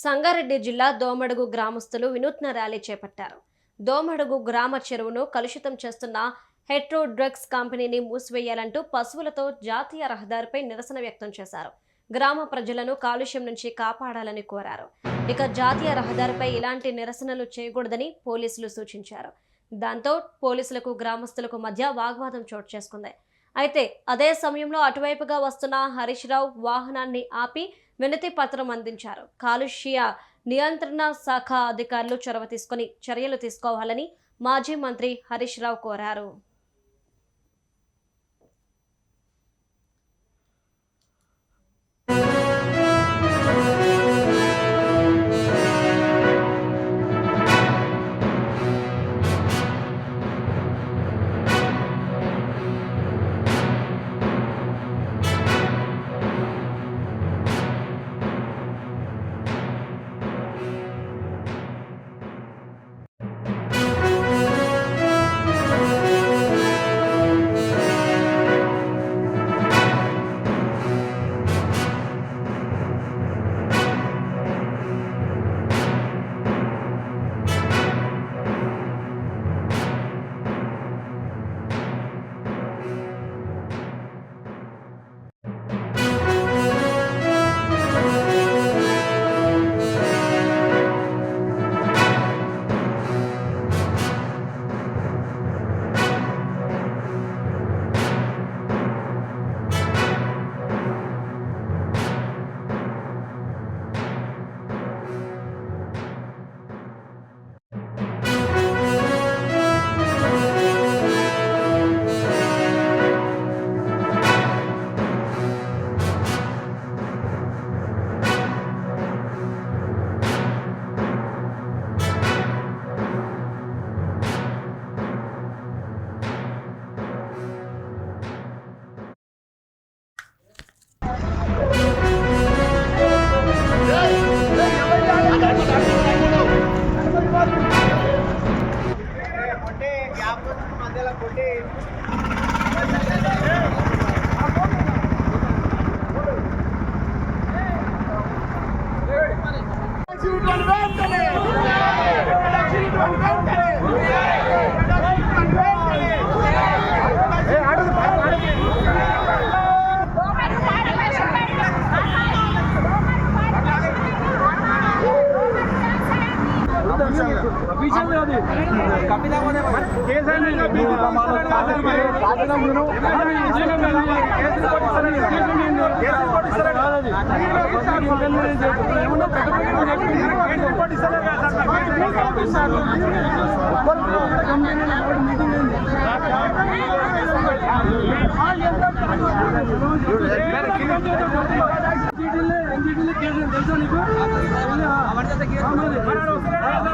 సంగారెడ్డి జిల్లా దోమడుగు గ్రామస్తులు వినూత్న ర్యాలీ చేపట్టారు. దోమడుగు గ్రామ చెరువును కలుషితం చేస్తున్న హెట్రో డ్రగ్స్ కంపెనీని మూసివేయాలంటూ పశువులతో జాతీయ రహదారిపై నిరసన వ్యక్తం చేశారు. గ్రామ ప్రజలను కాలుష్యం నుంచి కాపాడాలని కోరారు. ఇక జాతీయ రహదారిపై ఇలాంటి నిరసనలు చేయకూడదని పోలీసులు సూచించారు. దాంతో పోలీసులకు గ్రామస్తులకు మధ్య వాగ్వాదం చోటు చేసుకుంది. అయితే అదే సమయంలో అటువైపుగా వస్తున్న హరీష్ రావు వాహనాన్ని ఆపి వినతి పత్రం అందించారు. కాలుష్య నియంత్రణ శాఖ అధికారులు చొరవ తీసుకుని చర్యలు తీసుకోవాలని మాజీ మంత్రి హరీష్ రావు కోరారు.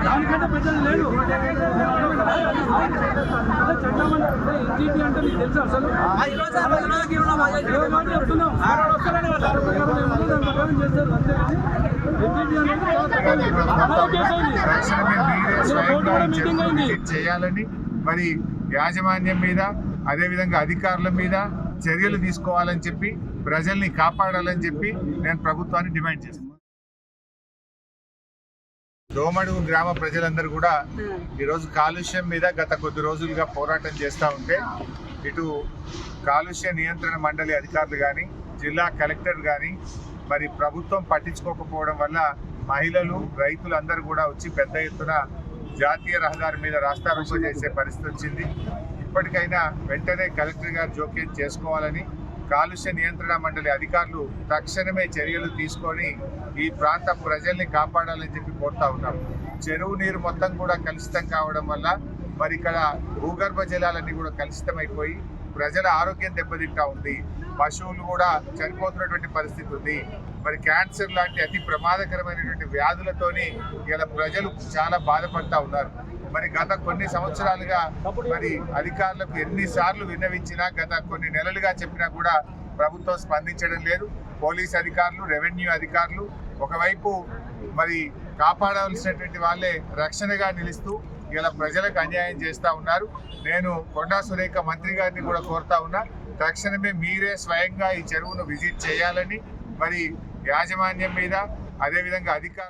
దానికంటే పెద్దది లేదు. అంటే మీకు తెలుసు అసలు చెప్తున్నాం చేయాలని మరి యాజమాన్యం మీద అదేవిధంగా అధికారుల మీద చర్యలు తీసుకోవాలని చెప్పి ప్రజల్ని కాపాడాలని చెప్పి నేను ప్రభుత్వాన్ని డిమాండ్ చేస్తున్నాను. దోమడుగు గ్రామ ప్రజలందరూ కూడా ఈరోజు కాలుష్యం మీద గత కొద్ది రోజులుగా పోరాటం చేస్తూ ఉంటే ఇటు కాలుష్య నియంత్రణ మండలి అధికారులు కానీ జిల్లా కలెక్టర్ కానీ మరి ప్రభుత్వం పట్టించుకోకపోవడం వల్ల మహిళలు రైతులు అందరూ కూడా వచ్చి పెద్ద ఎత్తున జాతీయ రహదారి మీద రాస్తారోకో చేసే పరిస్థితి వచ్చింది. ఇప్పటికైనా వెంటనే కలెక్టర్ గారు జోక్యం చేసుకోవాలని కాలుష్య నియంత్రణ మండలి అధికారులు తక్షణమే చర్యలు తీసుకొని ఈ ప్రాంత ప్రజల్ని కాపాడాలని చెప్పి కోరుతా ఉన్నాం. చెరువు నీరు మొత్తం కూడా కలుషితం కావడం వల్ల మరి ఇక్కడ భూగర్భ జలాలన్నీ కూడా కలుషితమైపోయి ప్రజల ఆరోగ్యం దెబ్బతింటా ఉంది. పశువులు కూడా చనిపోతున్నటువంటి పరిస్థితి ఉంది. మరి క్యాన్సర్ లాంటి అతి ప్రమాదకరమైనటువంటి వ్యాధులతోని ఇలా ప్రజలు చాలా బాధపడతా ఉన్నారు. మరి గత కొన్ని సంవత్సరాలుగా మరి అధికారులకు ఎన్నిసార్లు విన్నవించినా గత కొన్ని నెలలుగా చెప్పినా కూడా ప్రభుత్వం స్పందించడం లేదు. పోలీస్ అధికారులు, రెవెన్యూ అధికారులు ఒకవైపు మరి కాపాడవలసినటువంటి వాళ్ళే రక్షణగా నిలుస్తూ ఇలా ప్రజలకు అన్యాయం చేస్తూ ఉన్నారు. నేను కొండా సురేఖ మంత్రి గారిని కూడా కోరుతా ఉన్నా, తక్షణమే మీరే స్వయంగా ఈ చెరువును విజిట్ చేయాలని, మరి యాజమాన్యం మీద అదేవిధంగా అధికారులు